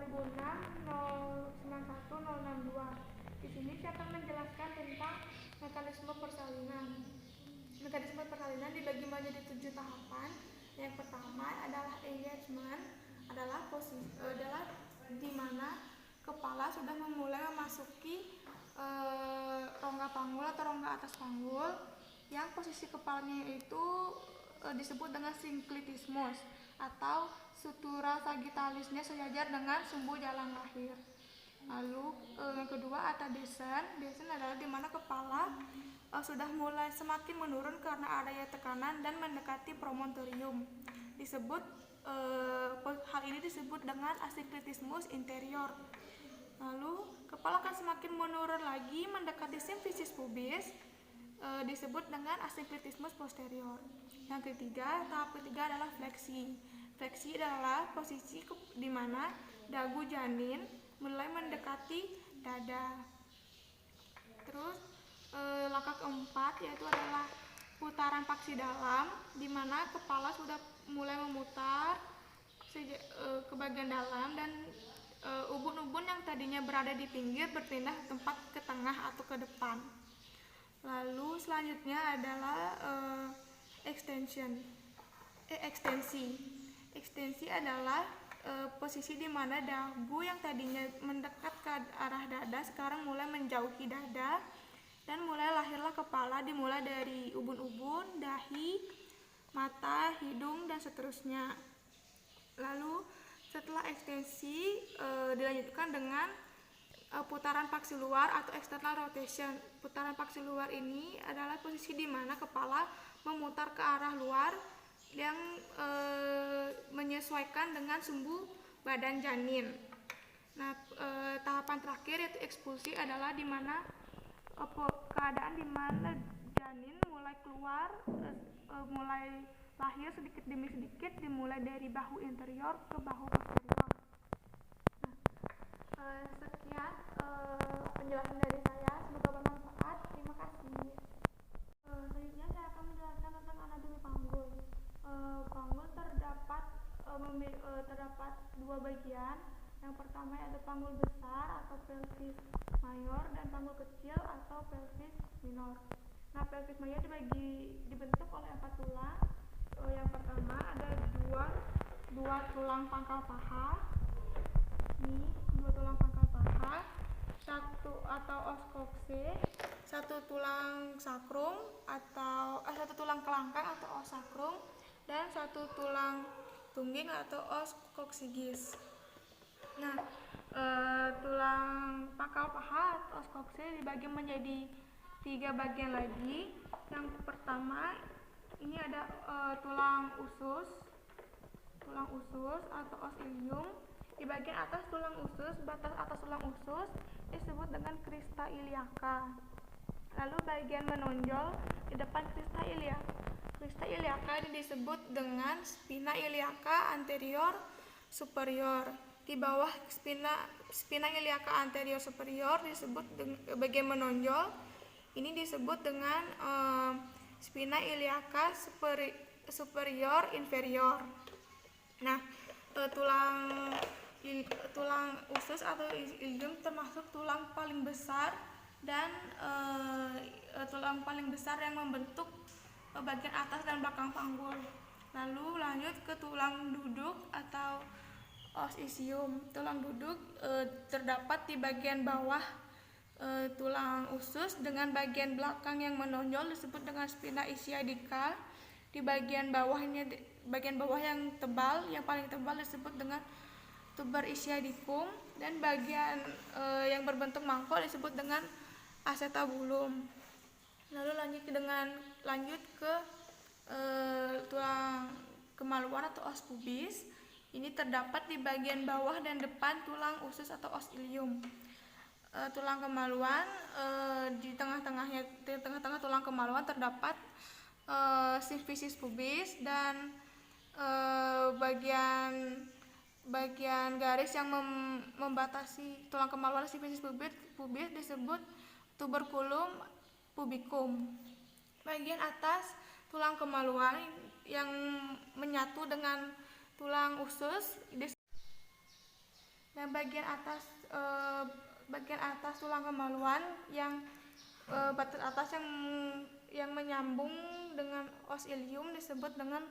2006 Di sini saya akan menjelaskan tentang mekanisme persalinan. Mekanisme persalinan dibagi menjadi 7 tahapan. Yang pertama adalah engagement, adalah di mana kepala sudah memulai memasuki rongga panggul atau rongga atas panggul, yang posisi kepalanya itu disebut dengan sinklitismus atau sutura sagittalisnya sejajar dengan sumbu jalan lahir. Lalu yang kedua ada descent. Descent adalah di mana kepala sudah mulai semakin menurun karena adanya tekanan dan mendekati promontorium. Hal ini disebut dengan asinklitismus interior. Lalu kepala akan semakin menurun lagi mendekati simfisis pubis, disebut dengan asinklitismus posterior. Yang ketiga, tahap ketiga adalah fleksi. Fleksi adalah posisi di mana dagu janin mulai mendekati dada. Terus langkah keempat yaitu adalah putaran paksi dalam, di mana kepala sudah mulai memutar ke bagian dalam dan ubun-ubun yang tadinya berada di pinggir berpindah tempat ke tengah atau ke depan. Lalu selanjutnya adalah ekstensi. Ekstensi adalah posisi di mana dagu yang tadinya mendekat ke arah dada sekarang mulai menjauhi dada dan mulai lahirlah kepala, dimulai dari ubun-ubun, dahi, mata, hidung, dan seterusnya. Lalu setelah ekstensi dilanjutkan dengan putaran paksi luar atau external rotation. Putaran paksi luar ini adalah posisi di mana kepala memutar ke arah luar yang menyesuaikan dengan sumbu badan janin. Nah, tahapan terakhir yaitu ekspulsi adalah di mana keadaan di mana janin mulai keluar, mulai lahir sedikit demi sedikit, dimulai dari bahu interior ke bahu posterior. Sekian penjelasan dari saya, semoga bermanfaat. Terima kasih. Selanjutnya saya akan menjelaskan tentang anatomi panggul. Panggul terdapat dua bagian. Yang pertama ada panggul besar atau pelvis mayor dan panggul kecil atau pelvis minor. Nah, pelvis mayor dibentuk oleh 4 tulang. Yang pertama ada dua tulang pangkal paha. Ini dua tulang pangkal paha, satu atau os kokse, satu tulang sakrum atau satu tulang kelangkang atau os sakrum, dan satu tulang tungging atau os koksigis. Nah, tulang pangkal paha atau os kokse dibagi menjadi 3 bagian lagi. Yang pertama ini ada tulang usus atau os ilium. Di bagian atas tulang usus, batas atas tulang usus disebut dengan crista iliaca. Lalu bagian menonjol di depan crista iliaca ini disebut dengan spina iliaca anterior superior. Di bawah spina iliaca anterior superior disebut bagian menonjol. Ini disebut dengan spina iliaca superior inferior. Nah, tulang usus atau ilium termasuk tulang paling besar dan tulang paling besar yang membentuk bagian atas dan belakang panggul. Lalu lanjut ke tulang duduk atau os isium. Tulang duduk terdapat di bagian bawah tulang usus dengan bagian belakang yang menonjol disebut dengan spina ischiadica. Di bagian bawah yang tebal, yang paling tebal disebut dengan tuber ischiadicum, dan bagian yang berbentuk mangkok disebut dengan acetabulum. Lalu lanjut ke tulang kemaluan atau os pubis. Ini terdapat di bagian bawah dan depan tulang usus atau os ilium. Tulang kemaluan di tengah-tengah tulang kemaluan terdapat simfisis pubis dan bagian garis yang membatasi tulang kemaluan simfisis pubis disebut tuberculum pubicum. Bagian atas tulang kemaluan yang menyatu dengan tulang usus Yang bagian atas tulang kemaluan yang batas atas yang menyambung dengan os ilium disebut dengan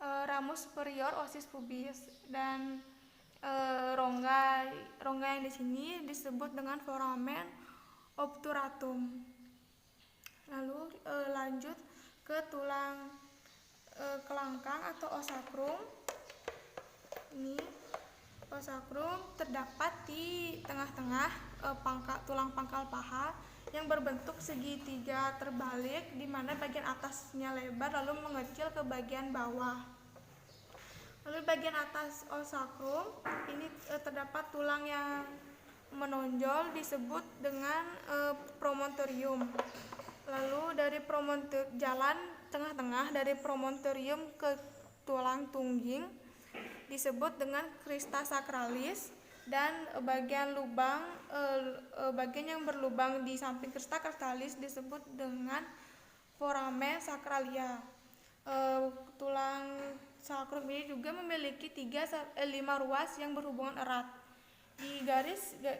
ramus superior osis pubis, dan rongga yang di sini disebut dengan foramen obturatum. Lalu lanjut ke tulang kelangkang atau os sacrum. Ini os sacrum terdapat di tengah-tengah tulang pangkal paha yang berbentuk segitiga terbalik, di mana bagian atasnya lebar lalu mengecil ke bagian bawah. Lalu bagian atas os sacrum ini terdapat tulang yang menonjol disebut dengan promontorium. Lalu dari jalan tengah-tengah dari promontorium ke tulang tungging disebut dengan crista sacralis, dan bagian yang berlubang di samping crista sacralis disebut dengan foramen sacralia. Tulang sacrum ini juga memiliki 5 ruas yang berhubungan erat.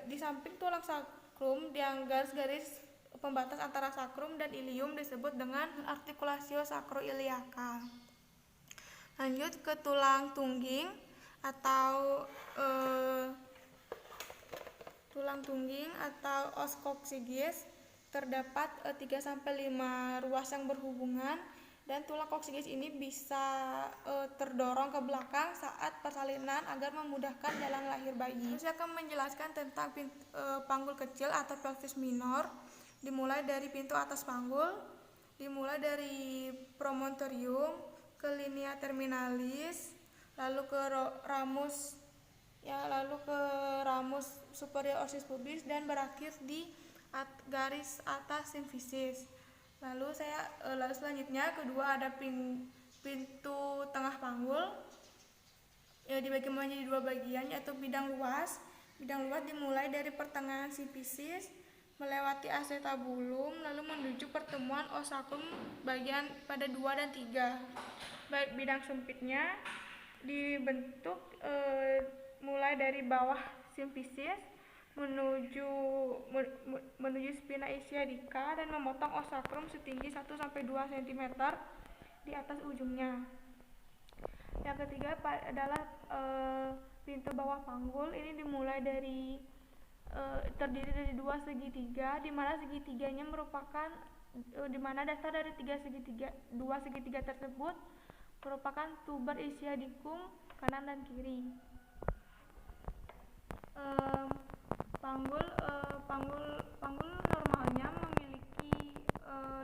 Di samping tulang sacrum yang garis-garis pembatas antara sacrum dan ilium disebut dengan articulatio sacroiliaca. Lanjut ke tulang tungging atau os coccygeus, terdapat 3-5 ruas yang berhubungan, dan tulang coccygeus ini bisa terdorong ke belakang saat persalinan agar memudahkan jalan lahir bayi. Saya akan menjelaskan tentang panggul kecil atau pelvis minor, dimulai dari pintu atas panggul, dimulai dari promontorium ke linea terminalis, lalu ke ramus superior osis pubis, dan berakhir di garis atas simfisis. Lalu selanjutnya kedua ada pintu tengah panggul, dibagi menjadi 2 bagian, yaitu bidang luas. Bidang luas dimulai dari pertengahan simfisis melewati acetabulum lalu menuju pertemuan os sacrum bagian pada 2 dan 3. Bidang sempitnya dibentuk mulai dari bawah simfisis menuju spina ischiadica dan memotong os sacrum setinggi 1-2 cm di atas ujungnya. Yang ketiga adalah pintu bawah panggul. Ini terdiri dari 2 segitiga, di mana segitiganya di mana dasar dari 2 segitiga tersebut merupakan tuber ischiadicum kanan dan kiri. Panggul normalnya memiliki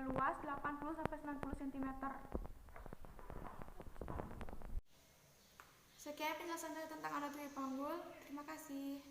luas 80-90 cm. Sekian penjelasan saya tentang anatomi panggul. Terima kasih.